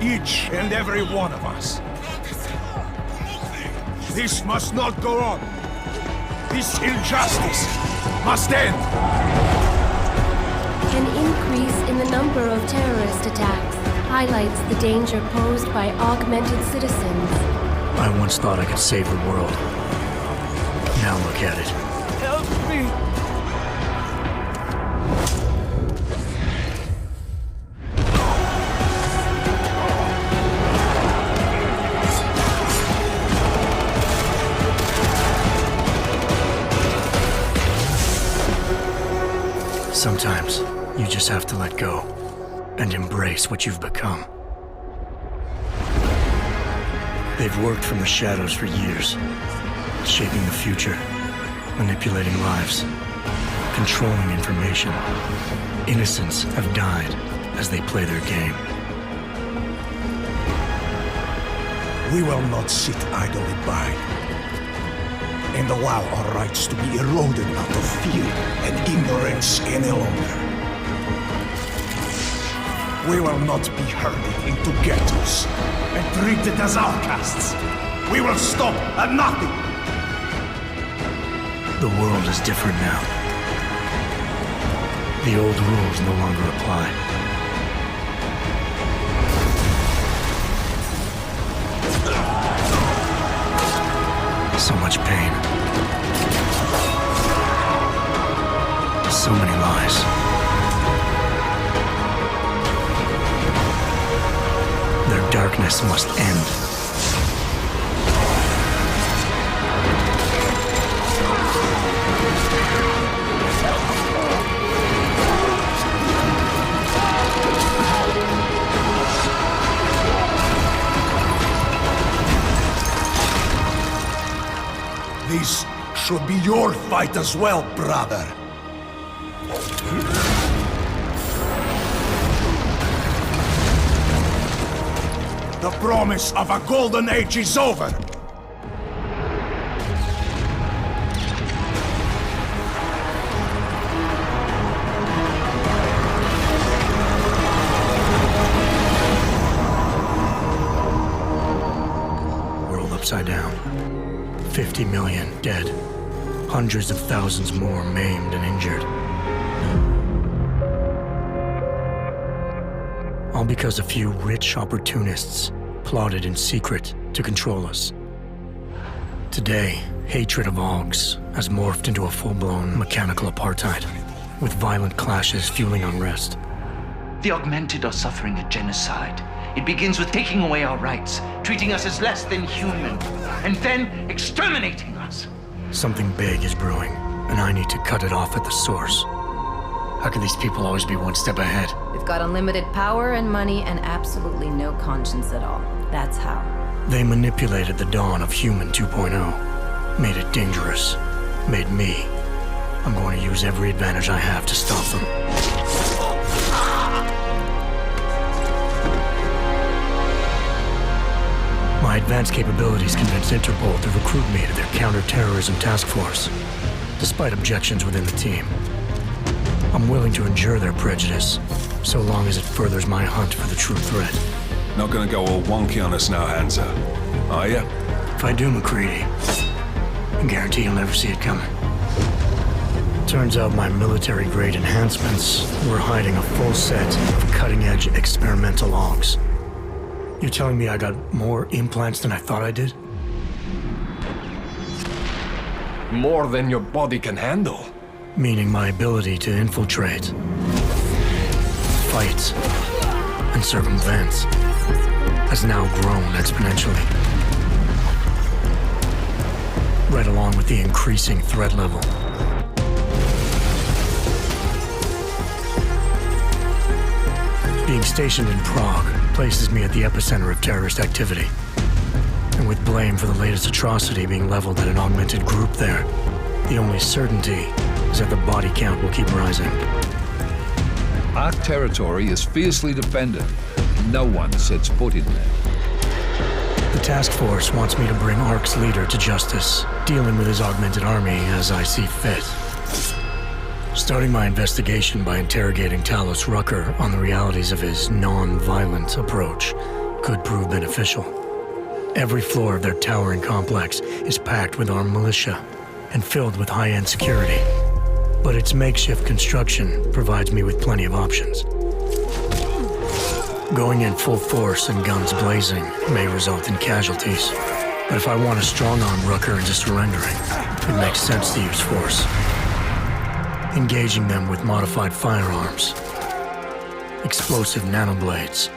Each and every one of us. This must not go on. This injustice must end. An increase in the number of terrorist attacks highlights the danger posed by augmented citizens. I once thought I could save the world. Now look at it. Help me! Sometimes, you just have to let go and embrace what you've become. They've worked from the shadows for years, shaping the future, manipulating lives, controlling information. Innocents have died as they play their game. We will not sit idly by and allow our rights to be eroded out of fear and ignorance any longer. We will not be herded into ghettos and treated as outcasts. We will stop at nothing. The world is different now. The old rules no longer apply. So much pain. So many lies. Their darkness must end. This should be your fight as well, brother. The promise of a golden age is over. World upside down. 50 million dead. Hundreds of thousands more maimed and injured. All because a few rich opportunists plotted in secret to control us. Today, hatred of Augs has morphed into a full-blown mechanical apartheid, with violent clashes fueling unrest. The augmented are suffering a genocide. It begins with taking away our rights, treating us as less than human, and then exterminating us. Something big is brewing, and I need to cut it off at the source. How can these people always be one step ahead? They've got unlimited power and money and absolutely no conscience at all. That's how. They manipulated the dawn of Human 2.0, made it dangerous, made me. I'm going to use every advantage I have to stop them. My advanced capabilities convinced Interpol to recruit me to their counter-terrorism task force, despite objections within the team. I'm willing to endure their prejudice, so long as it furthers my hunt for the true threat. Not gonna go all wonky on us now, Hansa, are ya? If I do, McCready, I guarantee you'll never see it coming. Turns out my military-grade enhancements were hiding a full set of cutting-edge experimental logs. You're telling me I got more implants than I thought I did? More than your body can handle. Meaning my ability to infiltrate, fight, and circumvent has now grown exponentially. Right along with the increasing threat level. Being stationed in Prague places me at the epicenter of terrorist activity. And with blame for the latest atrocity being leveled at an augmented group there, the only certainty is that the body count will keep rising. Our territory is fiercely defended. No one sets foot in there. The task force wants me to bring ARC's leader to justice, dealing with his augmented army as I see fit. Starting my investigation by interrogating Talos Rucker on the realities of his non-violent approach, could prove beneficial. Every floor of their towering complex is packed with armed militia and filled with high-end security. But its makeshift construction provides me with plenty of options. Going in full force and guns blazing may result in casualties. But if I want to strong-arm Rucker into surrendering, it makes sense to use force. Engaging them with modified firearms, explosive nanoblades,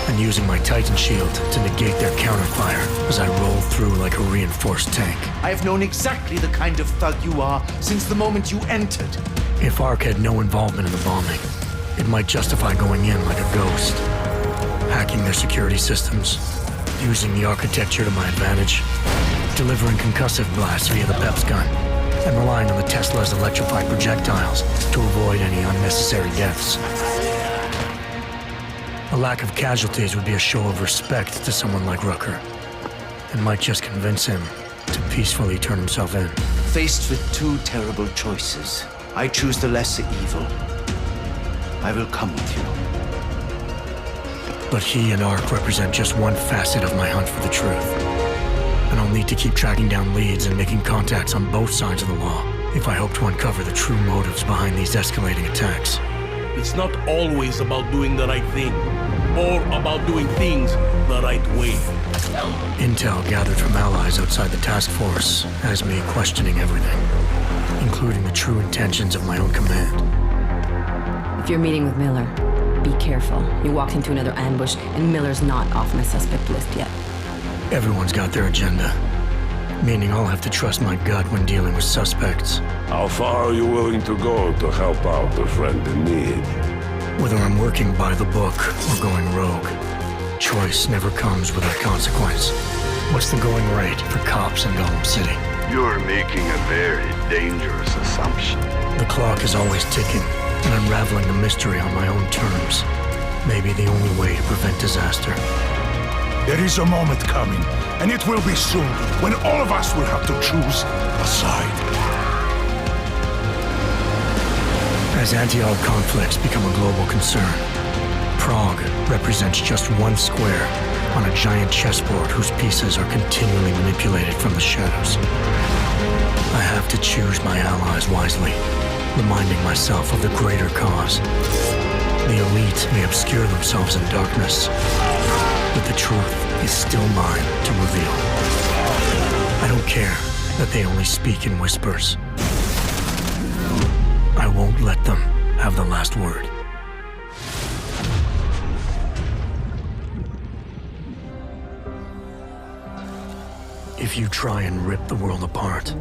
and using my Titan shield to negate their counterfire as I roll through like a reinforced tank. I have known exactly the kind of thug you are since the moment you entered. If Ark had no involvement in the bombing, it might justify going in like a ghost, hacking their security systems, using the architecture to my advantage, delivering concussive blasts via the PEPS gun, and relying on the Tesla's electrified projectiles to avoid any unnecessary deaths. A lack of casualties would be a show of respect to someone like Rucker, and might just convince him to peacefully turn himself in. Faced with two terrible choices, I choose the lesser evil. I will come with you. But he and Ark represent just one facet of my hunt for the truth. And I'll need to keep tracking down leads and making contacts on both sides of the law if I hope to uncover the true motives behind these escalating attacks. It's not always about doing the right thing, or about doing things the right way. Intel gathered from allies outside the task force has me questioning everything, including the true intentions of my own command. If you're meeting with Miller, be careful. You walked into another ambush, and Miller's not off my suspect list yet. Everyone's got their agenda, meaning I'll have to trust my gut when dealing with suspects. How far are you willing to go to help out a friend in need? Whether I'm working by the book or going rogue, choice never comes without consequence. What's the going rate for cops in Gotham City? You're making a very dangerous assumption. The clock is always ticking, and unraveling the mystery on my own terms may be the only way to prevent disaster. There is a moment coming, and it will be soon, when all of us will have to choose a side. As anti-Ark conflicts become a global concern, Prague represents just one square on a giant chessboard whose pieces are continually manipulated from the shadows. I have to choose my allies wisely, reminding myself of the greater cause. The elite may obscure themselves in darkness, but the truth is still mine to reveal. I don't care that they only speak in whispers. I won't let them have the last word. If you try and rip the world apart,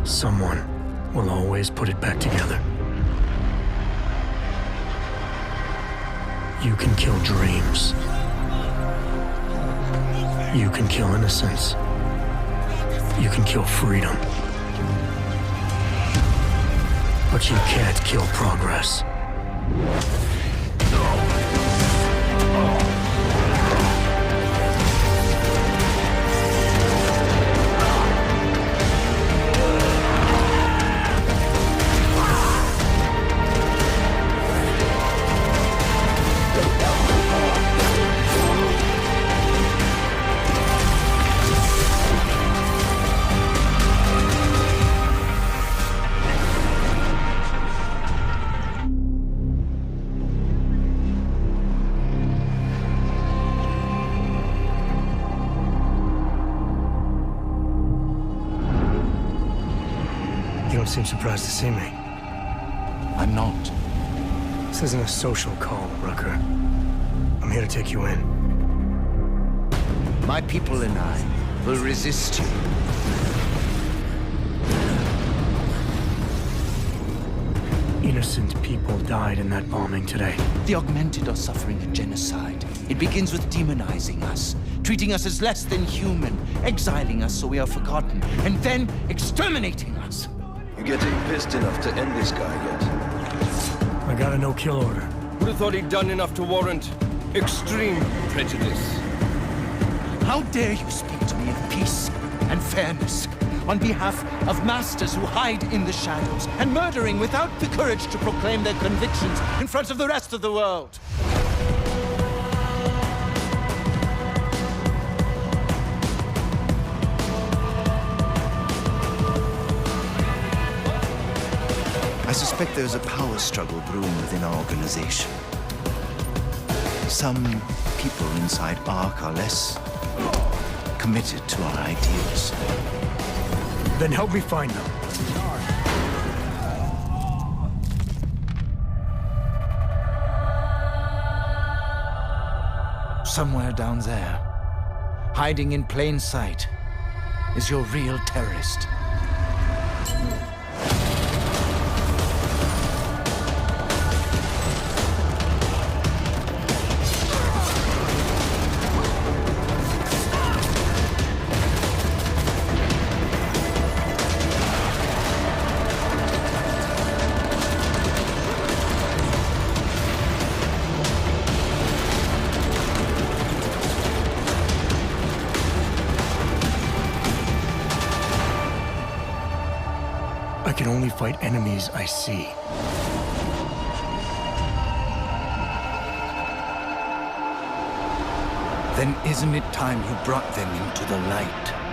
someone will always put it back together. You can kill dreams. You can kill innocence. You can kill freedom. But you can't kill progress. You don't seem surprised to see me. I'm not. This isn't a social call, Rucker. I'm here to take you in. My people and I will resist you. Innocent people died in that bombing today. The augmented are suffering a genocide. It begins with demonizing us, treating us as less than human, exiling us so we are forgotten, and then exterminating us. You getting pissed enough to end this guy yet? I got a no-kill order. Would have thought he'd done enough to warrant extreme prejudice. How dare you speak to me of peace and fairness? on behalf of masters who hide in the shadows, and murdering without the courage to proclaim their convictions in front of the rest of the world. I suspect there's a power struggle brewing within our organization. Some people inside ARC are less committed to our ideals. Then help me find them. Somewhere down there, hiding in plain sight, is your real terrorist. I can only fight enemies I see. Then isn't it time you brought them into the light?